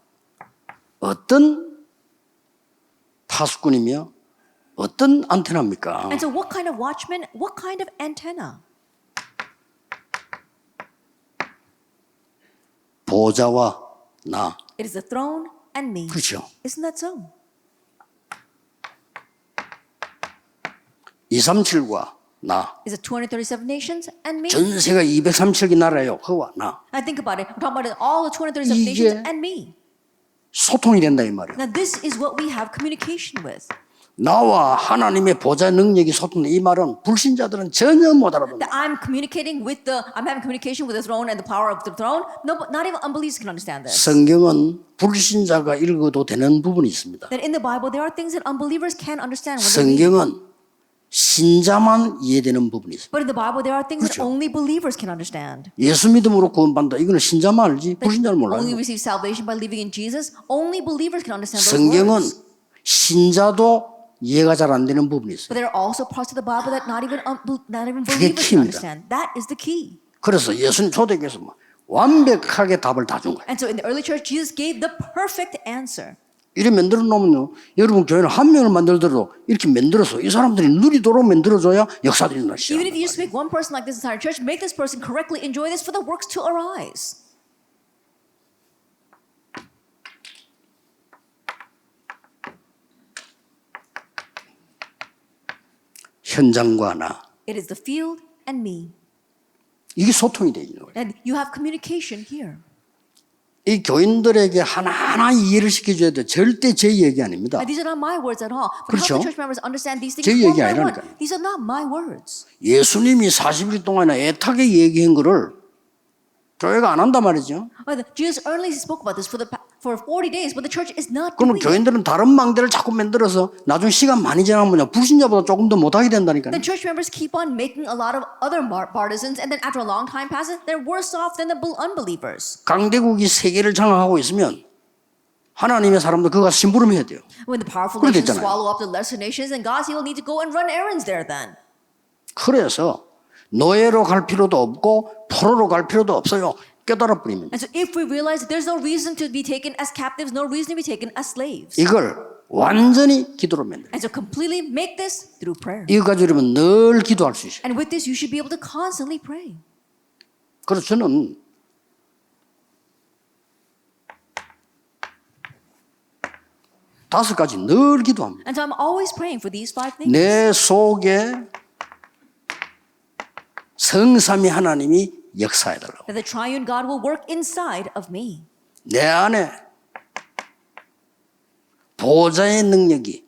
어떤 파수꾼이며 어떤 안테나입니까? And so what kind of watchman, what kind of antenna? 보좌와 나. It is the throne and me. 그렇죠. Isn't that so? 237과 나. Is it 237 nations and me? 전 세계가 237개 나라예요. 그와 나. I think about it. We're talking about all the 237 이게- nations and me. 소통이 된다 이 말이에요. Now this is what we have communication with. 나와 하나님의 보좌 능력이 소통된 이 말은 불신자들은 전혀 못 알아듣는다. That I'm having communication with the throne and the power of the throne. No, not even unbelievers can understand this. 성경은 불신자가 읽어도 되는 부분이 있습니다. That in the Bible there are things that unbelievers can understand when they read. 성경은 신자만 이해되는 부분이 있습니다. But in the Bible there are things that 그렇죠. only believers can understand. 예수 믿음으로 구원받는다. 이거는 신자만 알지 불신자는 몰라요. Only receive salvation by believing in Jesus. Only believers can understand those 성경은 words. 신자도 이해가 잘 안 되는 부분이 있어요. But there are also parts of the Bible that not even 그게 believers can 키입니다. understand. That is the key. 그래서 예수님 초대교회에서 완벽하게 답을 다 준 거예요. And so in the early church, Jesus gave the perfect answer. 이렇게 만들어 놓으면요, 여러분 교회는 한 명을 만들더라도 이렇게 만들어서 이 사람들이 누리도록 만들어줘야 역사들이 일어나기 Even if you 시작합니다. just make one person like this entire church, make this person correctly enjoy this for the works to arise. 현장과 나, It is the field and me. 이게 소통이 되어 있는 거예요. And you have communication here. 이 교인들에게 하나하나 이해를 시켜줘야 돼. 절대 제 얘기 아닙니다. And these are not my words at all. But 그렇죠. help the church members understand these things 제 one 얘기 by one. 아니라니까요. These are not my words. 예수님이 40일 동안이나 애타게 얘기한 거를 교회가 안 한단 말이죠. Jesus earnestly spoke about this for 40 days, but the church is not 그러면 doing it. 교인들은 다른 망대를 자꾸 만들어서 나중 시간 많이 지나면 불신자보다 조금 더 못하게 된다니까요. The church members keep on making a lot of other partisans, and then after a long time passes, they're worse off than the unbelievers. 강대국이 세계를 장악하고 있으면 하나님의 사람들 그거 가서 심부름해야 돼요. When the powerful 그래 nations 됐잖아요. swallow up the lesser nations, then God will need to go and run errands there then. 그래서 노예로 갈 필요도 없고 포로로 갈 필요도 없어요. 깨달아 버리면 And so if we realize that there's no reason to be taken as captives, no reason to be taken as slaves. 이걸 완전히 기도로 만들어요. And so completely make this through prayer. 이거 가지고 이러면 늘 기도할 수 있어요. And with this, you should be able to constantly pray. 그래서 저는 다섯 가지 늘 기도합니다. And so I'm always praying for these 5 things. 내 속에 성삼위 하나님이 역사해달라고. That the triune God will work inside of me. 내 안에 보좌의 능력이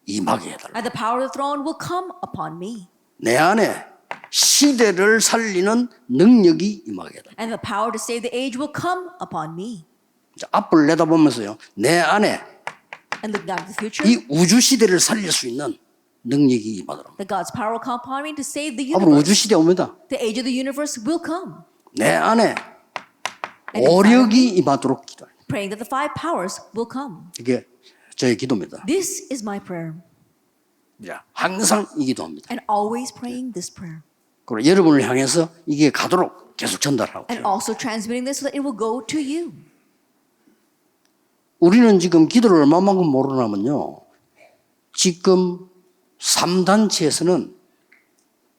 임하게 해달라고. And the power of the throne will come upon me. 내 안에 시대를 살리는 능력이 임하게 해달라고. And the power to save the age will come upon me. 자, 앞을 내다보면서요. 내 안에 And looking out to the future, 이 우주 시대를 살릴 수 있는 능력이 임하더라고. that God's power will come upon me to save the 앞으로 우주 universe. 시대 옵니다. The age of the universe will come. 내 안에 And 오력이 임하도록 기도해요. praying that the 5 powers will come. 이게 저의 기도입니다. This is my prayer. 자, 항상 이 기도합니다. And always praying this prayer. 그리고 여러분을 향해서 이게 가도록 계속 전달하고. And also transmitting this so that it will go to you. 우리는 지금 기도를 얼마만큼 모르냐면요. 지금 3단체에서는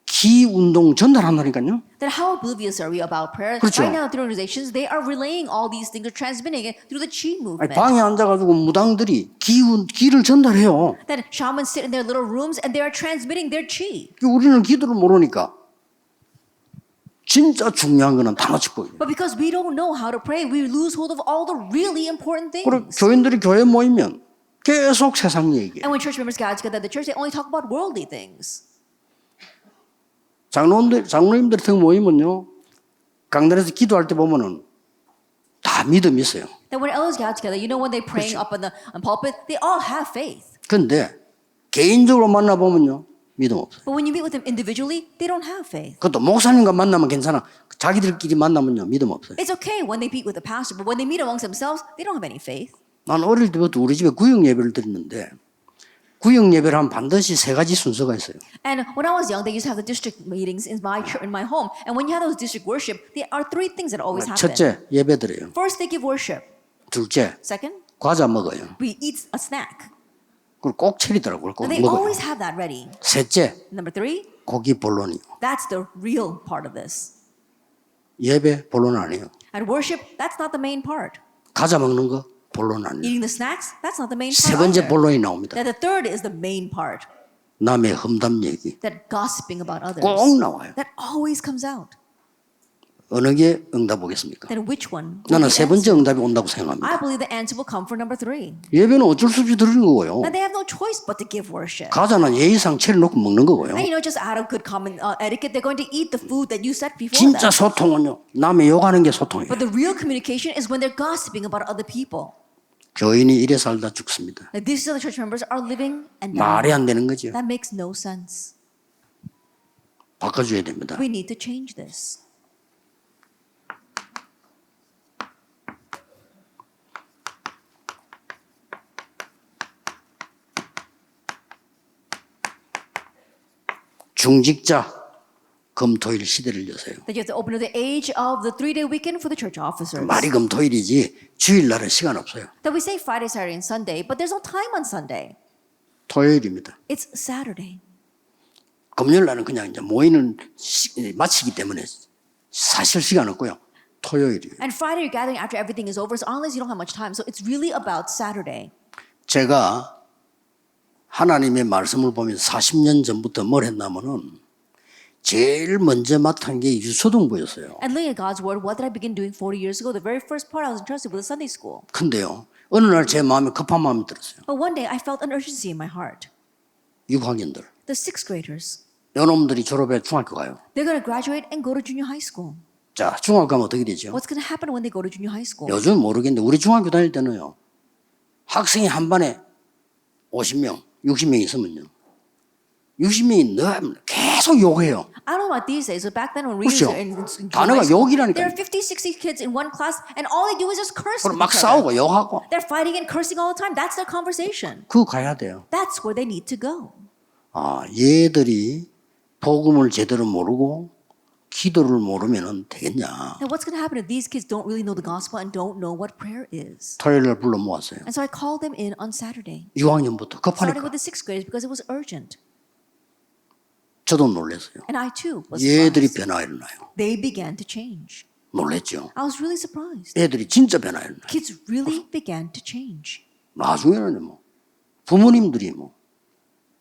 기운동 전달한다니까요. Then how oblivious are we about prayer? 그렇죠. Right now, through organizations, they are relaying all these things, they're transmitting it through the Chi 아니, movement. 방에 앉아가지고 무당들이 기를 전달해요. Then shamans sit in their little rooms and they are transmitting their Chi. 우리는 기도를 모르니까 진짜 중요한 거는 다 놓치고. But because we don't know how to pray, we lose hold of all the really important 그리고 things. 교인들이 교회 모이면 계속 세상 얘기해. And when church members gather together at the church, they only talk about worldly things. 장로님들 등 모이면요. 강단에서 기도할 때 보면은 다 믿음이 있어요. Then when elders gather together, you know when they're praying 그렇죠. up on the pulpit, they all have faith. 근데 개인적으로 만나보면요. 믿음 없어요. But when you meet with them individually, they don't have faith. 그것도 목사님과 만나면 괜찮아. 자기들끼리 만나면요. 믿음 없어요. It's okay when they meet with the pastor, but when they meet amongst themselves, they don't have any faith. 난 어릴 때부터 우리 집에 구역 예배를 드렸는데 구역 예배를 하면 반드시 3가지 순서가 있어요. And when I was young, they used to have the district meetings in my church, in my home. And when you have those district worship, there are 3 things that always happen. 첫째, 예배 드려요. First, they give worship. 둘째, Second, 과자 먹어요. We eat a snack. 그리고 꼭 체리더라고요. 꼭 And they 먹어요. always have that ready. 셋째, Number 3, 고기 본론이요. that's the real part of this. 예배 본론 아니에요. At worship, that's not the main part. 과자 먹는 거 본론 아니에요. Eating the snacks, that's not the main 세 part. 번째 either. 본론이 나옵니다. That the third is the main part. 남의 험담 얘기 That gossiping about others. 꼭 나와요. That always comes out. 어느 게 응답 오겠습니까? Then which one? will 나는 be 세 번째 answered? 응답이 온다고 I 생각합니다. believe the answer will come for number 3. 예배는 어쩔 수 없이 드리는 거고요. That they have no choice but to give worship. 과자는 예의상 체리 놓고 먹는 거고요. And just out of good common etiquette, they're going to eat the food that you set before 진짜 them. 소통은요. 남의 욕하는 게 소통이에요. But the real communication is when they're gossiping about other people. 교인이 이래 살다 죽습니다. Like these are the church members are living and 말이 dying. 안 되는 거죠. That makes no sense. 바꿔줘야 됩니다. We need to change this. 중직자 금토일 시대를 여세요. That you have to open to the age of the 3-day weekend for the church officers. 말이 금토일이지 주일날은 시간 없어요. That we say Friday, Saturday, and Sunday, but there's no time on Sunday. 토요일입니다. It's Saturday. 금요일날은 그냥 이제 모이는 마치기 때문에 사실 시간 없고요. 토요일이에요. And Friday, you're gathering after everything is over, so unless you don't have much time. So it's really about Saturday. 제가 하나님의 말씀을 보면 40년 전부터 뭘 했냐면은 제일 먼저 맡은 게 유초등부였어요. And looking at God's word, what did I begin doing 40 years ago? The very first part I was entrusted with a Sunday school. 근데요, 어느 날 제 마음에 급한 마음이 들었어요. But one day I felt an urgency in my heart. 6학년들. The 6th graders, 요놈들이 졸업해 중학교 가요. they're going to graduate and go to junior high school. 자, 중학교 가면 어떻게 되죠? What's going to happen when they go to junior high school? 요즘 모르겠는데 우리 중학교 다닐 때는요. 학생이 한 반에 50명, 60명 있으면요. 60명이 계속 욕해요. I don't know about these days, but back then when we 그렇죠. were in junior 단어가 high school, 욕이라니까요. there are 50, 60 kids in one class, and all they do is just curse 그럼 with 막 each other. 싸우고 욕하고 They're fighting and cursing all the time. That's their conversation. 그거 가야 돼요. That's where they need to go. 아, 얘들이 복음을 제대로 모르고 기도를 모르면 되겠냐. Now, what's going to happen if these kids don't really know the gospel and don't know what prayer is? 토요일날 불러 모았어요. And so I called them in on Saturday, 6학년부터 starting 급하니까 with the 6th graders because it was urgent. 저도 놀랐어요. And I too was 얘들이 surprised. 변화가 일어나요. They began to change. 놀랬죠. I was really surprised. 애들이 진짜 변화가 일어나요. Kids really began to change. 나중에는 뭐 부모님들이 뭐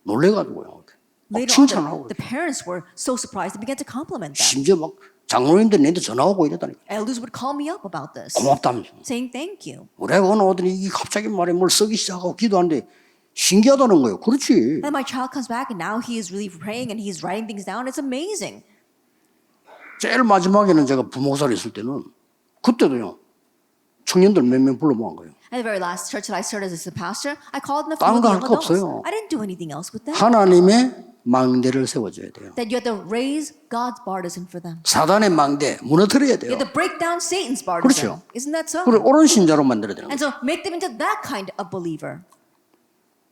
놀래가지고요. 막 Later on, 칭찬하고 the parents were so surprised they began to compliment them. 심지어 막 장로님들 내한테 전화 오고 이러다니까 Elders would call me up about this, 고맙다면서. saying thank you. 우리가 오늘 오더니 이게 갑자기 말에 뭘 쓰기 시작하고 기도하는데 신기하다는 거예요. 그렇지. And my child comes back and now he is really praying and he's writing things down. It's amazing. 제일 마지막에는 제가 부목사로 있을 때는 그때도요. 청년들 몇 명 불러 모은 거예요. At the very last church that I served as a pastor, I called in a few 딴 of 거 the 할 young 거 adults. 없어요. I didn't do anything else with them. 하나님의 망대를 세워줘야 돼요. That you have to raise God's partisan for them. 사단의 망대 무너뜨려야 돼요. You have to break down Satan's partisan. 그렇죠. Isn't that so? 그걸 옳은 신자로 만들어야 되는 And 거예요. so make them into that kind of believer.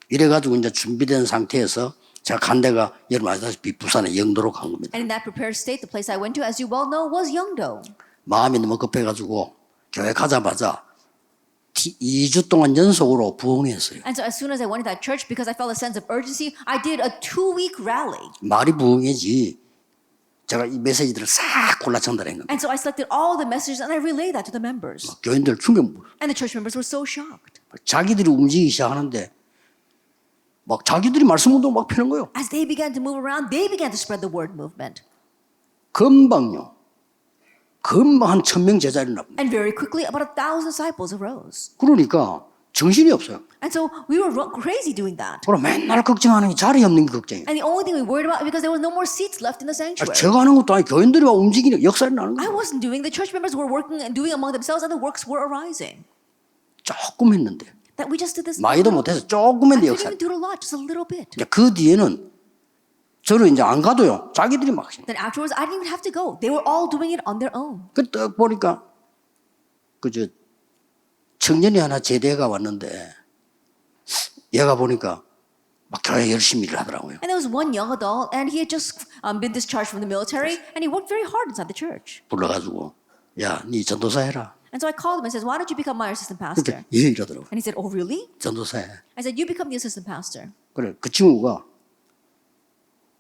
이래가지고 이제 준비된 상태에서 제가 간 데가 여러분 아시다시피 부산의 영도로 간 겁니다. And in that prepared state, the place I went to, as you well know, was Yeongdo. 마음이 너무 급해가지고 교회 가자마자 2주 동안 연속으로 부흥했어요. And so as soon as I went to that church, because I felt a sense of urgency, I did a 2-week rally. 말이 부흥이지 제가 이 메시지들을 싹 골라 전달한 겁니다. And so I selected all the messages and I relayed that to the members. 교인들 충격 먹어요. And the church members were so shocked. 자기들이 움직이기 시작하는데 막 자기들이 말씀 운동 막 펴는 거예요. As they began to move around, they began to spread the word movement. 금방 한 1,000명 제자리 나옵니다. And very quickly, about 1,000 disciples arose. 그러니까 정신이 없어요. And so we were crazy doing that. 그럼 맨날 걱정하는 게 자리 없는 게 걱정이에요. And the only thing we worried about because there was no more seats left in the sanctuary. 제가 하는 것도 아니 교인들이 막 움직이는 역사를 나는 I 거예요. wasn't doing. The church members were working and doing among themselves, and the works were arising. 조금 했는데 That we just did this. 많이도 못해서 조금 I 했는데 didn't 역사. even do it a lot, just a little bit. 이제 그 뒤에는 저는 이제 안 가도요. 자기들이 막. Then afterwards, I didn't even have to go. They were all doing it on their own. 딱 보니까 그저 청년이 하나 제대가 왔는데 얘가 보니까 막 교회 열심히 일을 하더라고요. And there was one young adult, and he had just been discharged from the military, and he worked very hard inside the church. 불러가지고 야, 네 전도사 해라. And so I called him and said, why don't you become my assistant pastor? 그러니까 예 이러더라고. And he said, oh, really? 전도사에. I said, you become the assistant pastor. 그래 그 친구가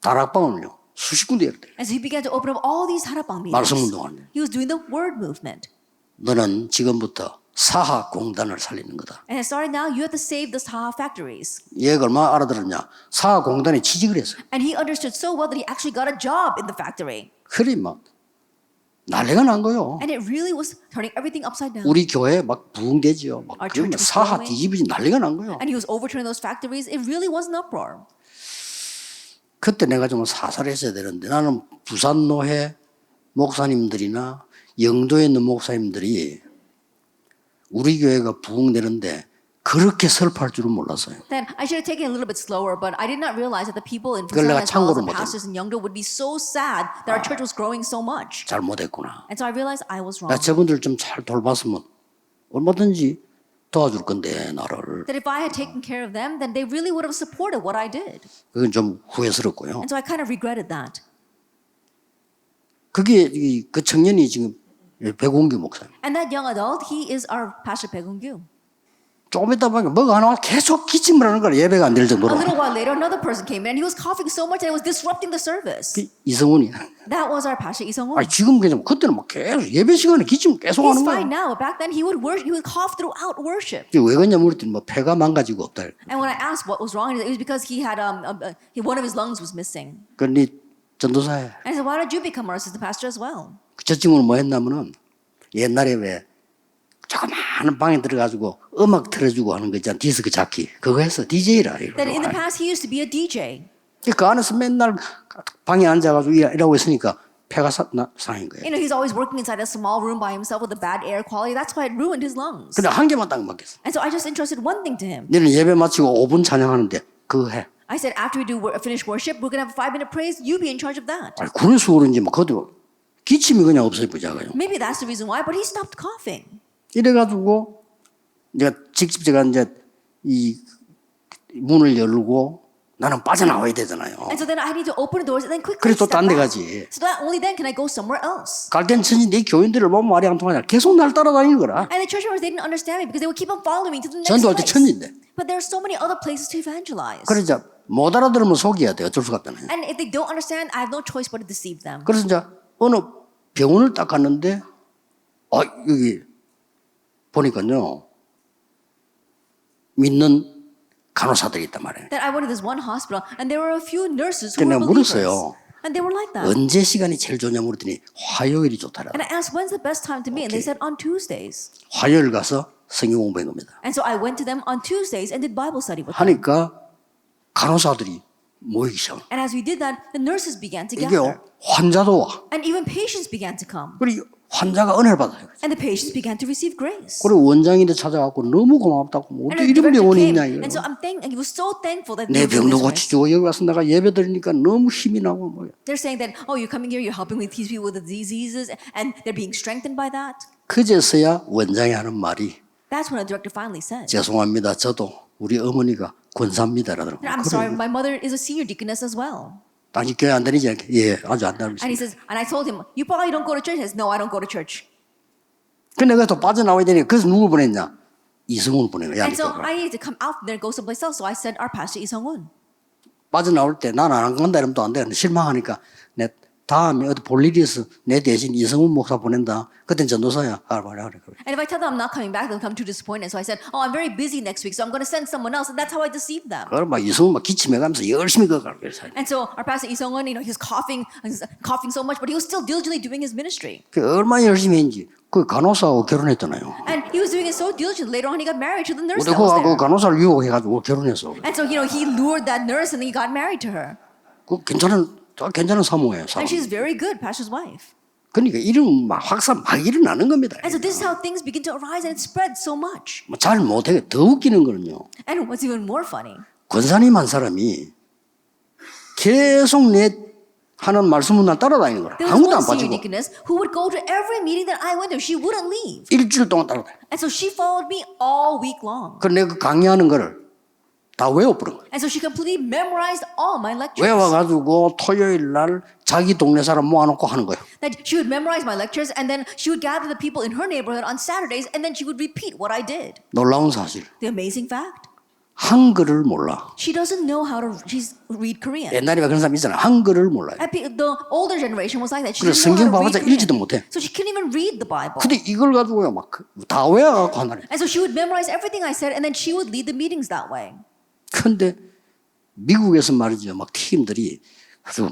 다락방을요 수십 군데 열대. And so he began to open up all these harapang 말씀 meetings. 운동하는데. He was doing the word movement. 너는 지금부터 사하 공단을 살리는 거다. And starting now, you have to save the Saha factories. 얘가 얼마나 알아들었냐. 사하 공단에 취직을 했어요. And he understood so well that he actually got a job in the factory. 그래 막 난리가 난 거요. And it really was turning everything upside down. 우리 교회 막 부흥되지요. 막 Our 그러면 church was 사하 growing. 뒤집어지 난리가 난 거요. And he was overturning those factories. It really was an uproar. 그때 내가 좀 사살했어야 되는데 나는 부산 노회 목사님들이나 영도에 있는 목사님들이 우리 교회가 부흥되는데 그렇게 슬퍼할 줄은 몰랐어요. Then I should have taken it a little bit slower, but I did not realize that the people in 그걸 Busan 내가 as well as 참고를 the 못했네. pastors in Yeongdo would be so sad that our church was growing so much. 잘 못했구나. And so I realized I was 나 wrong. 저분들 좀 잘 돌봤으면 얼마든지 도와줄 건데 나를. That if I had taken care of them, then they really would have supported what I did. 그건 좀 후회스럽고요. And so I kind of regretted that. 그게 그 청년이 지금 백운규 목사님. And that young adult, he is our Pastor Bae Gong-gyu. 조금 있다 보니까 뭐가 하나 계속 기침을 하는 거야. 예배가 안 될 A 정도로. little while later, another person came in and he was coughing so much that it was disrupting the service. 이성훈이야. That was our Pastor Lee Sung-hoon. 아니 지금 그냥 그때는 막 계속 예배 시간에 기침 계속 He's 하는 거야. fine now. Back then, he would cough throughout worship. 왜 그러냐면 우리 뭐 폐가 망가지고 없다. And when I asked what was wrong, it was because he had one of his lungs was missing. 그러니 전도사에 And I said, why don't you become our assistant pastor as well? 저 친구는 뭐 했냐면은 옛날에 왜 조그마한 방에 들어가지고 음악 틀어주고 하는 거 있잖아. 디스크 자키. 그거 했어. DJ라. That in the past, he used to be a DJ. 그 안에서 맨날 방에 앉아가지고 일하고 있으니까 폐가 상인 거예요. You know, he's always working inside a small room by himself with a bad air quality. That's why it ruined his lungs. 근데 한 개만 딱 맡겼어. And so I just entrusted one thing to him. 너는 예배 마치고 5분 찬양하는데 그거 해. I said, after we do finish worship, we're going to have a 5-minute praise. You be in charge of that. 아니, 그래서 그런지 뭐 그것도 기침이 그냥 없어지자고요. Maybe that's the reason why, but he stopped coughing. 이래가지고 내가 직접 제가 이제 이 문을 열고 나는 빠져나와야 되잖아요. And so then I need to open the doors and then quickly 그래서 또 step 딴 데 back. 가지. So that only then can I go somewhere else. 갈 땐 천지 내 교인들을 보면 말이 안 통하냐. 계속 날 따라다니는 거라. And the church members, they didn't understand me because they would keep on following me to the next 전도할 때 place. 천지인데. But there are so many other places to evangelize. 그러자 못 알아들으면 속여야 돼. 어쩔 수가 없잖아요. And if they don't understand, I have no choice but to deceive them. 그래서 이제 어느 병원을 딱 갔는데 여기 보니까요 믿는 간호사들이 있단 말이에요. That I went to this one hospital and there were a few nurses who 근데 were 내가 believers. 물었어요. And they were like that. 언제 시간이 제일 좋냐 물었더니 화요일이 좋다라. And I asked, when's the best time to meet? And they said, on Tuesdays. 화요일 가서 성경 공부한 겁니다. And so I went to them on Tuesdays and did Bible study with them. 하니까 간호사들이 모이기 시작. And as we did that, the nurses began to 이게요 gather. 환자도 와. And even patients began to come. 그리고 환자가 은혜를 받아요. And the patients began to receive grace. 그리고 원장인데 찾아갖고 너무 고맙다고 뭐 And 어떻게 the 이런 director 병원이 came. 있냐 이거. And so he was so thankful that 내 they were 병도 doing this. 고치주고 여기 와서 내가 예배 드리니까 너무 힘이 나고 뭐야. They're saying that, oh, you're coming here, you're helping with these people with the diseases, and they're being strengthened by that. 그제서야 원장이 하는 말이 That's when the director finally said, 죄송합니다. 저도 우리 어머니가 권사입니다라더라고요. I'm sorry, my mother is a senior deaconess as well. 당신 교회 안 다니지 않게? 예, 아주 안 다니고 And he 있습니다. says, and I told him, you probably don't go to church. He says, no, I don't go to church. 그 내가 또 빠져나와야 되니까 그래서 누구 보냈냐? 이승훈을 보낸 거야. And so I needed to come out from there and go someplace else. So I sent our pastor Lee Sung-hoon. 빠져나올 때 난 안 간다 이러면 또 안 돼. 실망하니까 내 다음에 어디 볼 일이 있어 내 대신 이승훈 목사 보낸다. 그땐 전도사야. 그래. And if I tell them I'm not coming back, they'll come too disappointed. So I said, oh, I'm very busy next week, so I'm going to send someone else. And that's how I deceived them. 그럼 막 이승훈 막 기침해가면서 열심히 그걸 그래서 And so our pastor Lee Sung-hoon, he was coughing so much, but he was still diligently doing his ministry. 그 얼마나 열심히 했는지 그 간호사하고 결혼했잖아요. And he was doing it so diligently. Later on, he got married to the nurse 근데 that was 그 there. 간호사를 유혹해가지고 결혼했어. And so, he lured that nurse and then he got married to her. 그 괜찮은 사모예요. 사모. And she's very good, pastor's wife. 그러니까 이런 막 확산 막 일어나는 겁니다. And so this is how things begin to arise and it spreads so much. 잘 못해. 더 웃기는 거는요. And what's even more funny, 권사님 한 사람이 계속 내 하는 말씀은 난 따라다니는 거라. there was 아무도 one 안 senior 빠지고 deaconess who would go to every meeting that I went to. She wouldn't leave. 일주일 동안 따라다니. And so she followed me all week long. 그 내가 강의하는 거를 다 외워버린 거예요. And so she completely memorized all my lectures. 외워가지고 토요일 날 자기 동네 사람 모아놓고 하는 거예요. That she would memorize my lectures and then she would gather the people in her neighborhood on Saturdays and then she would repeat what I did. 놀라운 사실. The amazing fact. 한글을 몰라. She doesn't know how to read Korean. 옛날에 그런 사람 있잖아. 한글을 몰라요. The older generation was like that. She 그래서 didn't know 성경 how to 봐봤자 read Korean. 읽지도 못해. So she couldn't even read the Bible. 근데 이걸 가지고요 막 다 외워갖고 한다네. And so she would memorize everything I said and then she would lead the meetings that way. 근데 미국에서 말이죠. 막 팀들이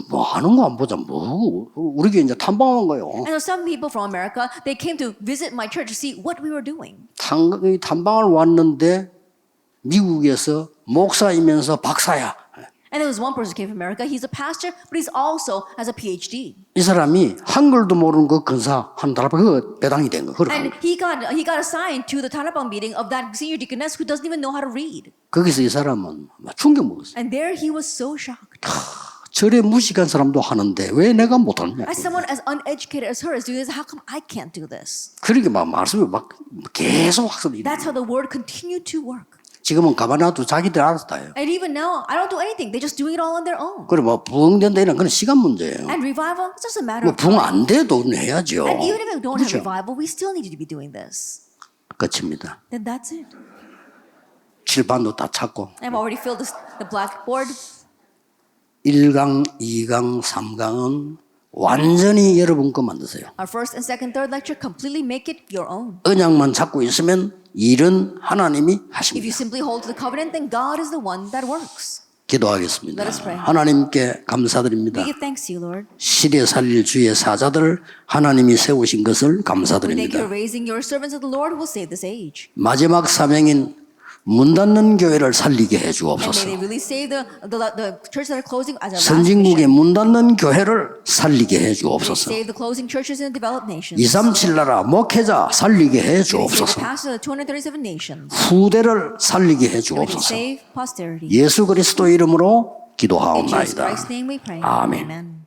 뭐 하는 거 안 보자. 뭐 우리 교회 이제 탐방한 거예요. And so some people from America, they came to visit my church to see what we were doing. 탐방을 왔는데 미국에서 목사이면서 박사야. And there was one person who came from America. He's a pastor, but he's also has a PhD. 이 사람이 한글도 모르는 그 근사 한 달에 그 배당이 된 거. And he got assigned to the Tanabang meeting of that senior deaconess who doesn't even know how to read. 거기서 이 사람은 충격 먹었어요. And there he was so shocked. 저래 무식한 사람도 하는데 왜 내가 못하냐. As someone as uneducated as her is doing this, how come I can't do this? 그렇게 막 말씀이 막 계속 학습이. That's how the word continued to work. 지금은 가만놔도 자기들 알아서 다 해요. And even now, I don't do anything. They're just doing it all on their own. 그래 뭐 부흥된다 이런 건 시간 문제예요. And revival, it's just a matter 뭐 of 부흥 안 돼도 해야죠. And even if we don't have 그렇죠? revival, we still need to be doing this. 끝입니다. Then that's it. 칠판도 다 찾고 I've already filled the blackboard. 1강, 2강, 3강은 완전히 여러분 거 만드세요. Our first and second, third lecture, completely make it your own. 언약만 잡고 있으면 일은 하나님이 If you 하십니다. simply hold to the covenant, then God is the one that works. 기도하겠습니다. Let us pray. 하나님께 감사드립니다. We give thanks to you, Lord. 시대 살릴 주의 사자들 하나님이 세우신 것을 We thank you 감사드립니다. for raising your servants of the Lord who will save this age. 마지막 사명인 문 닫는 교회를 살리게 해 And may 주옵소서. they really save the churches that are closing as a last 선진국의 mission. 문 닫는 교회를 살리게 해 May they 주옵소서. save the closing churches in the developed nations. 237 나라 목회자 살리게 해 May they save the 주옵소서. pastors of the 237 nations. 후대를 살리게 해 May they 주옵소서. save posterity. 예수 그리스도 이름으로 In Jesus 기도하옵나이다. Christ's name we pray. 아멘. Amen.